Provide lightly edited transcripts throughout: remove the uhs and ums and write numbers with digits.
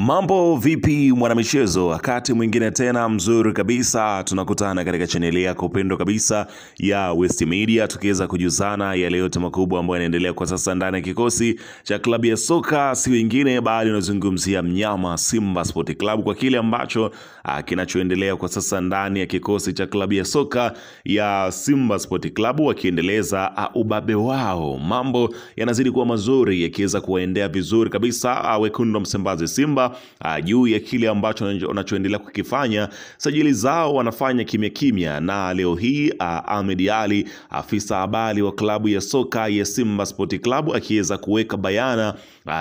Mambo vipi mwanamichezo, wakati mwingine tena mzuri kabisa tunakutana katika chaneli yako pendwa kabisa ya West Media, tukiweza kujuzana yale yote makubwa ambayo yanaendelea kwa sasa ndani ya kikosi cha klabu ya soka si wengine bali unazungumzia mnyama Simba Sport Club, kwa kile ambacho kinachoendelea kwa sasa ndani ya kikosi cha klabu ya soka ya Simba Sport Club, wakiendeleza ubabe wao. Mambo yanazidi kuwa mazuri, yakiweza kuwaendea vizuri kabisa wekundu wa Msimbazi Simba juu ya kile ambacho wanachoendelea kukifanya. Sajili zao wanafanya kimya kimya, na leo hii Ahmed Ally, afisa habari wa klabu ya soka ya Simba Sport Club, akiweza kuweka bayana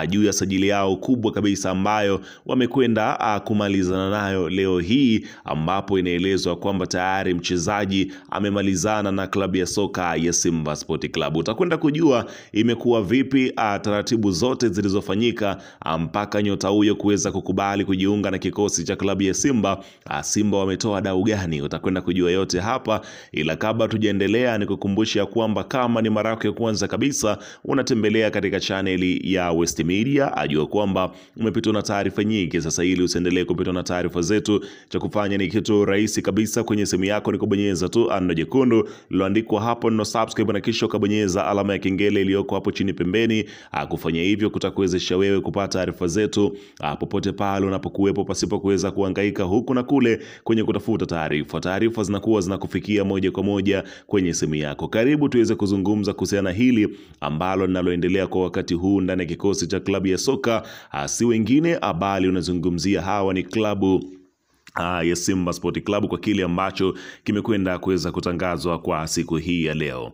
juu ya sajili yao kubwa kabisa ambayo wamekwenda kumalizana nayo leo hii, ambapo inaelezwa kwamba tayari mchezaji amemalizana na klabu ya soka ya Simba Sport Club. Utakwenda kujua imekuwa vipi taratibu zote zilizofanyika mpaka nyota huyo kuweza kukubali kujiunga na kikosi cha klabu ya Simba. Simba wametoa dau gani? Utakwenda kujua yote hapa, ila kabla tujaendelea nikukumbusha kwamba kama ni mara yako ya kwanza kabisa unatembelea katika chaneli ya West Media, ajua kwamba umepitwa na taarifa nyingi. Sasa ili usiendelee kupitwa na taarifa zetu, cha kufanya ni kitu rahisi kabisa. Kwenye simu yako ni kubonyeza tu neno jekundu lililoandikwa hapo neno subscribe, na kisha ukabonyeza alama ya kengele iliyoko hapo chini pembeni. Kufanya hivyo kutakuwezesha wewe kupata taarifa zetu popote pale unapokuwepo, pasipo kuweza kuhangaika huku na kule kwenye kutafuta taarifa. Taarifa zinakuwa zinakufikia moja kwa moja kwenye simu yako. Karibu tuweze kuzungumza kuhusiana na hili ambalo linaloendelea kwa wakati huu ndani ya kikosi cha klabu ya soka si wengine bali unazungumzia hawa ni klabu ya Simba Sport Club, kwa kile ambacho kimekwenda kuweza kutangazwa kwa siku hii ya leo.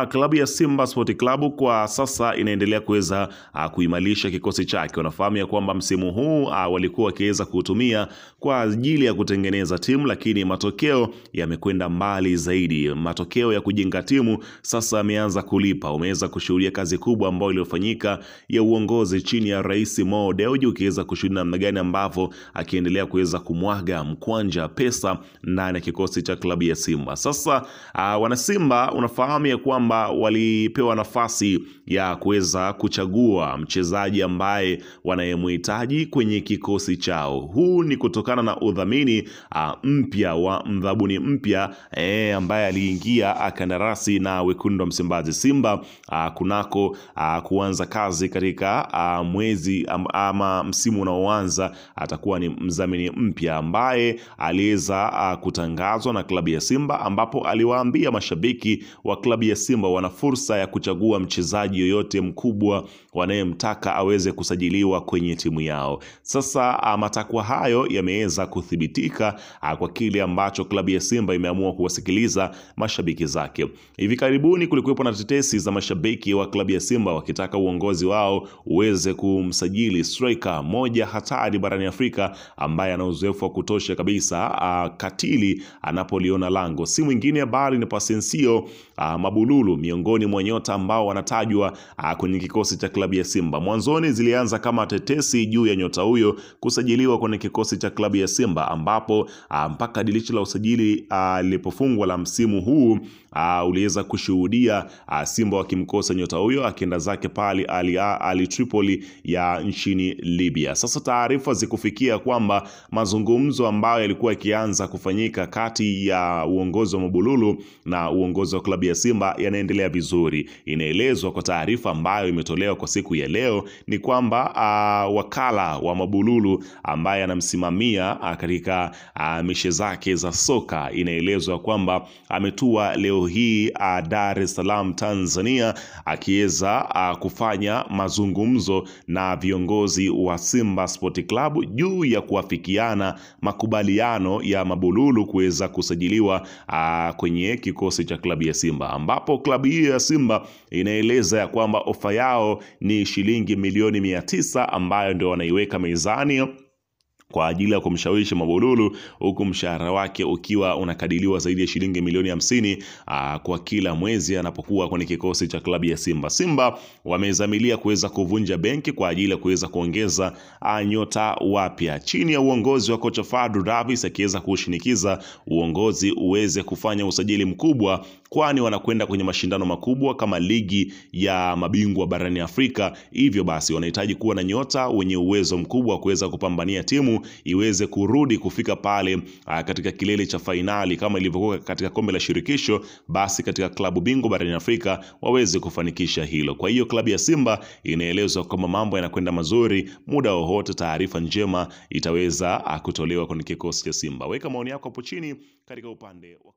Klabu ya Simba Sport Club kwa sasa inaendelea kuweza kuimarisha kikosi chake. Unafahamu ya kwamba msimu huu walikuwa wakiweza kutumia kwa ajili ya kutengeneza timu, lakini matokeo yamekwenda mbali zaidi. Matokeo ya kujenga timu sasa yameanza kulipa. Umeweza kushuhudia kazi kubwa ambayo iliyofanyika ya uongozi chini ya Rais Mo Dewji, ukiweza kushuhudia namna gani ambavyo akiendelea kuweza mkwanja pesa ndani ya kikosi cha klabu ya Simba. Sasa wana Simba unafahamu ya kwamba walipewa nafasi ya kuweza kuchagua mchezaji ambaye wanayemhitaji kwenye kikosi chao. Huu ni kutokana na udhamini mpya wa mdhabuni mpya ambaye aliingia kandarasi na wekundu wa Msimbazi Simba kunako kuanza kazi katika mwezi ama msimu unaoanza. Atakuwa ni mdhamini mpya ambaye aliweza kutangazwa na klabu ya Simba, ambapo aliwaambia mashabiki wa klabu ya Simba wana fursa ya kuchagua mchezaji yoyote mkubwa wanayemtaka aweze kusajiliwa kwenye timu yao. Sasa matakwa hayo yameweza kuthibitika kwa kile ambacho klabu ya Simba imeamua kuwasikiliza mashabiki zake. Hivi karibuni kulikuwepo na tetesi za mashabiki wa klabu ya Simba wakitaka uongozi wao uweze kumsajili striker moja hatari barani Afrika ambaye ana uzoefu wa kutosha kabisa, katili anapoliona lango. Si mwingine bali ni Pasensio Mabululu, miongoni mwa nyota ambao wanatajwa kwenye kikosi cha klabu ya Simba. Mwanzoni zilianza kama tetesi juu ya nyota huyo kusajiliwa kwenye kikosi cha klabu ya Simba, ambapo mpaka dirisha la usajili lilipofungwa la msimu huu uliweza kushuhudia Simba wakimkosa nyota huyo akienda zake pale Ali Tripoli ya nchini Libya. Sasa taarifa zikufikia kwamba mazungumzo ambayo yalikuwa yakianza kufanyika kati ya uongozi wa Mabululu na uongozi wa klabu ya Simba yanaendelea vizuri. Inaelezwa kwa taarifa ambayo imetolewa kwa siku ya leo ni kwamba wakala wa Mabululu ambaye anamsimamia katika mishe zake za soka, inaelezwa kwamba ametua leo hii Dar es Salaam Tanzania, akiweza kufanya mazungumzo na viongozi wa Simba Sport Club juu ya kuafikiana makubaliano ya Mabululu kuweza kusajiliwa kwenye kikosi cha klabu ya Simba, ambapo klabu hiyo ya Simba inaeleza ya kwamba ofa yao ni shilingi milioni 900 ambayo ndio wanaiweka mezani kwa ajili ya kumshawishi Mabululu, huku mshahara wake ukiwa unakadiliwa zaidi ya shilingi milioni 50 kwa kila mwezi anapokuwa kwenye kikosi cha klabu ya Simba. Simba wamezamilia kuweza kuvunja benki kwa ajili ya kuweza kuongeza nyota wapya chini ya uongozi wa kocha Fadlu Davis, akiweza kushinikiza uongozi uweze kufanya usajili mkubwa kwani wanakwenda kwenye mashindano makubwa kama ligi ya mabingwa barani Afrika. Hivyo basi wanahitaji kuwa na nyota wenye uwezo mkubwa kuweza kupambania timu iweze kurudi kufika pale katika kilele cha fainali kama ilivyokuwa katika kombe la shirikisho, basi katika klabu bingwa barani Afrika waweze kufanikisha hilo. Kwa hiyo klabu ya Simba inaelezwa kwamba mambo yanakwenda mazuri, muda wowote taarifa njema itaweza kutolewa kwenye kikosi cha Simba. Weka maoni yako hapo chini katika upande wa